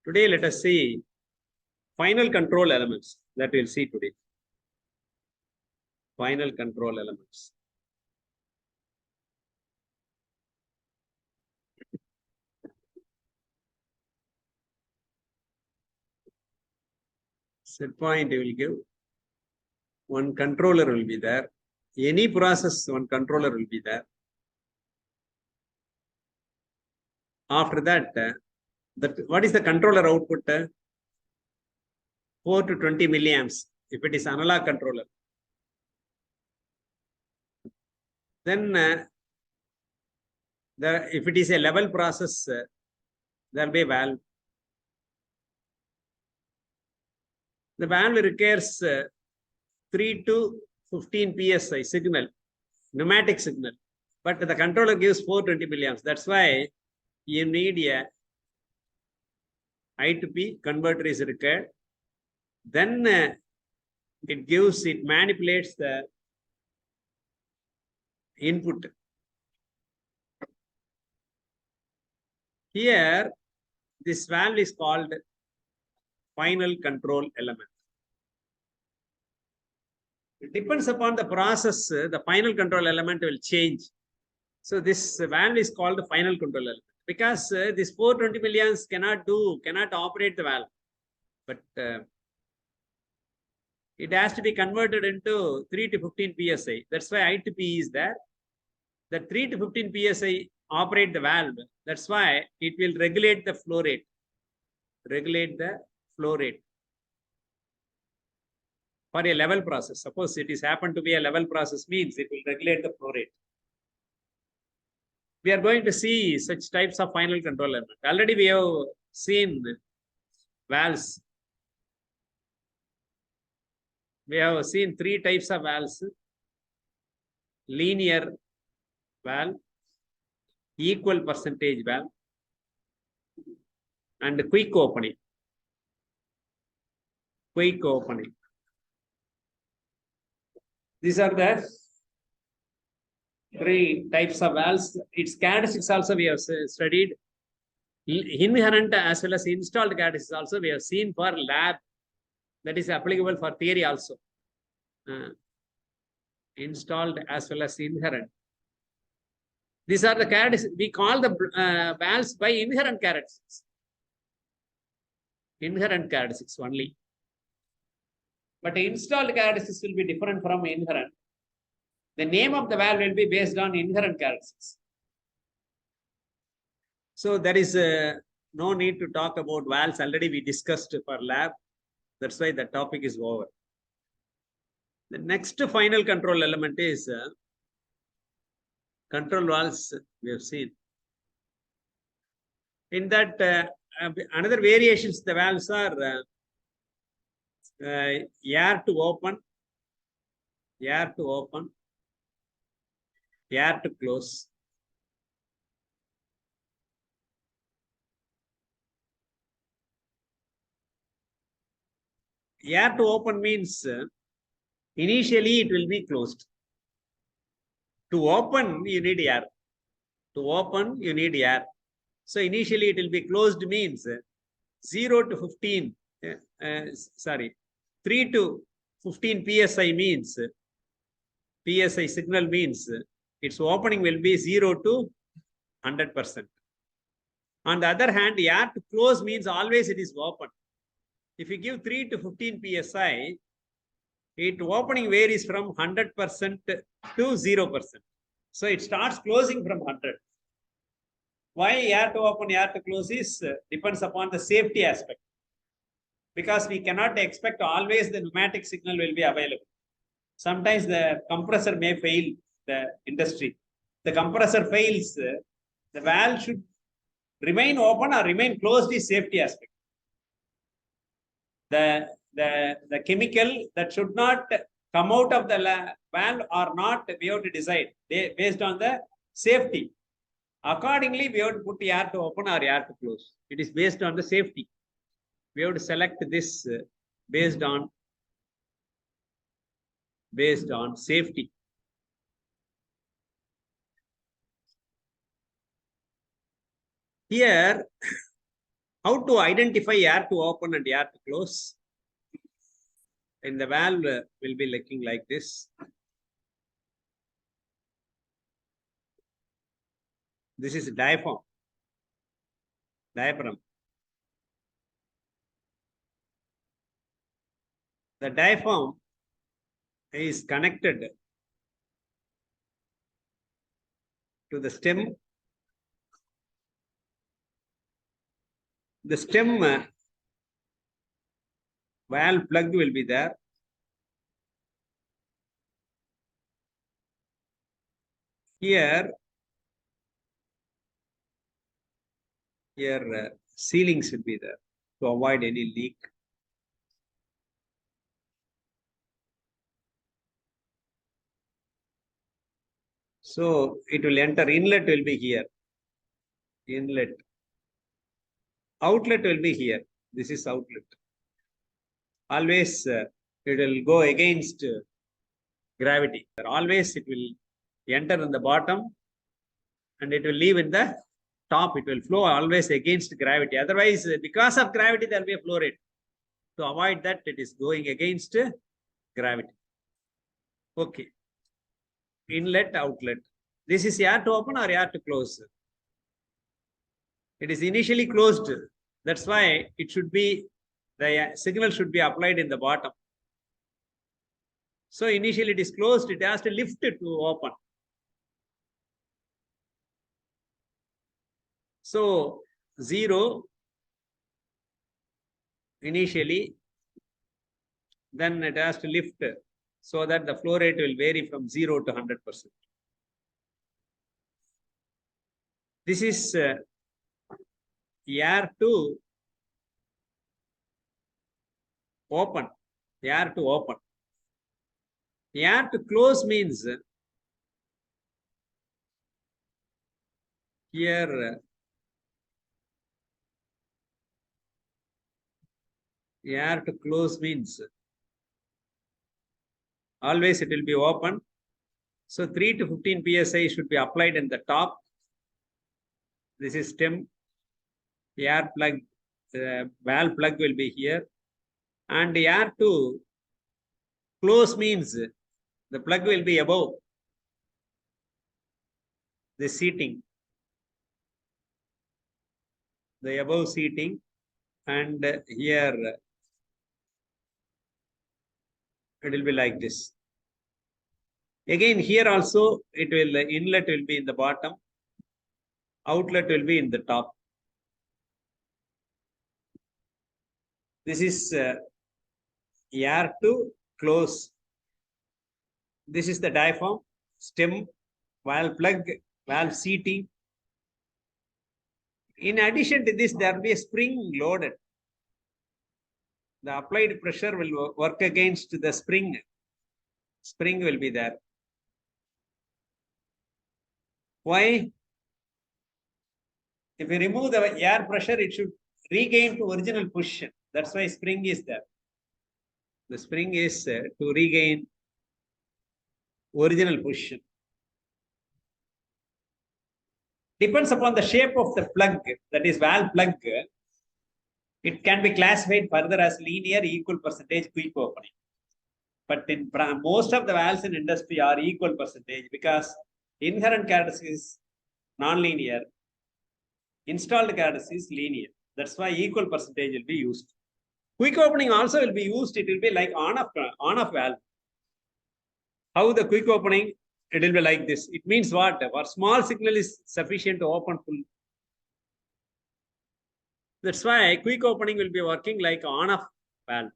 Today, let us see final control elements that we'll see today. Final control elements. Set point you will give. One controller will be there. Any process, one controller will be there. After that, what is the controller output? 4 to 20 milliamps if it is analog controller. Then if it is a level process, there will be a valve. The valve requires 3 to 15 psi signal, pneumatic signal, but the controller gives 420 milliamps. That's why you need a I to P converter is required. Then it manipulates the input. Here, this valve is called final control element. It depends upon the process, the final control element will change. So this valve is called the final control element because this 420 milliamps cannot operate the valve, but it has to be converted into 3 to 15 psi. That's why I to P is there. The 3 to 15 psi operate the valve. That's why it will regulate the flow rate. Regulate the flow rate for a level process. Suppose it is happened to be a level process, means it will regulate the flow rate. We are going to see such types of final control element. Already we have seen valves. We have seen 3 types of valves: linear valve, equal percentage valve, and quick opening. Quick opening. These are the 3 types of valves. Its characteristics also we have studied. Inherent as well as installed characteristics also we have seen for lab. That is applicable for theory also. Installed as well as inherent. These are the characteristics. We call the valves by inherent characteristics. Inherent characteristics only. But installed characteristics will be different from inherent. The name of the valve will be based on inherent characteristics. So there is no need to talk about valves. Already we discussed for lab. That's why the topic is over. The next final control element is control valves we have seen. In that, another variations, the valves are air to open, air to open, air to close. Air to open means initially it will be closed. To open, you need air. To open, you need air. So initially it will be closed means 0 to 15, 3 to 15 psi means, psi signal means its opening will be 0 to 100%. On the other hand, air to close means always it is open. If you give 3 to 15 psi, its opening varies from 100% to 0%. So it starts closing from 100. Why air to open, air to close is depends upon the safety aspect. Because we cannot expect always the pneumatic signal will be available. Sometimes the compressor may fail the industry. The compressor fails, the valve should remain open or remain closed is safety aspect. The chemical that should not come out of the valve or not, we have to decide based on the safety. Accordingly, we have to put air to open or air to close. It is based on the safety. We have to select this based on safety. Here, How to identify air to open and air to close? And the valve will be looking like this. This is diaphragm. The diaphragm is connected to the stem. The stem valve plug will be there. Here sealing should be there to avoid any leak. So it will enter. Inlet will be here. Inlet. Outlet will be here. This is outlet. Always it will go against gravity. Always it will enter in the bottom and it will leave in the top. It will flow always against gravity. Otherwise, because of gravity, there will be a flow rate. To avoid that, it is going against gravity. Okay. Inlet, outlet. This is air to open or air to close? It is initially closed. That's why it should be, the signal should be applied in the bottom. So initially it is closed. It has to lift it to open. So 0 initially, then it has to lift so that the flow rate will vary from 0 to 100%. This is air to open. Air to open. Air to close means here air to close means always it will be open. So 3 to 15 psi should be applied in the top. This is stem. Air plug, valve plug will be here. And air to close means the plug will be above the seating. The above seating. And here it will be like this. Again, here also it will, inlet will be in the bottom. Outlet will be in the top. This is air to close. This is the diaphragm, stem, valve plug, valve seating. In addition to this, there will be a spring loaded. The applied pressure will work against the spring. Spring will be there. Why? If you remove the air pressure, it should regain to original position. That's why spring is there. The spring is to regain original position. Depends upon the shape of the plug, that is valve plug. It can be classified further as linear equal percentage quick opening. But in most of the valves in industry are equal percentage because inherent characteristic is non-linear. Installed characteristic is linear. That's why equal percentage will be used. Quick opening also will be used. It will be like on-off valve. How the quick opening? It will be like this. It means what? For small signal is sufficient to open full. That's why quick opening will be working like on-off valve.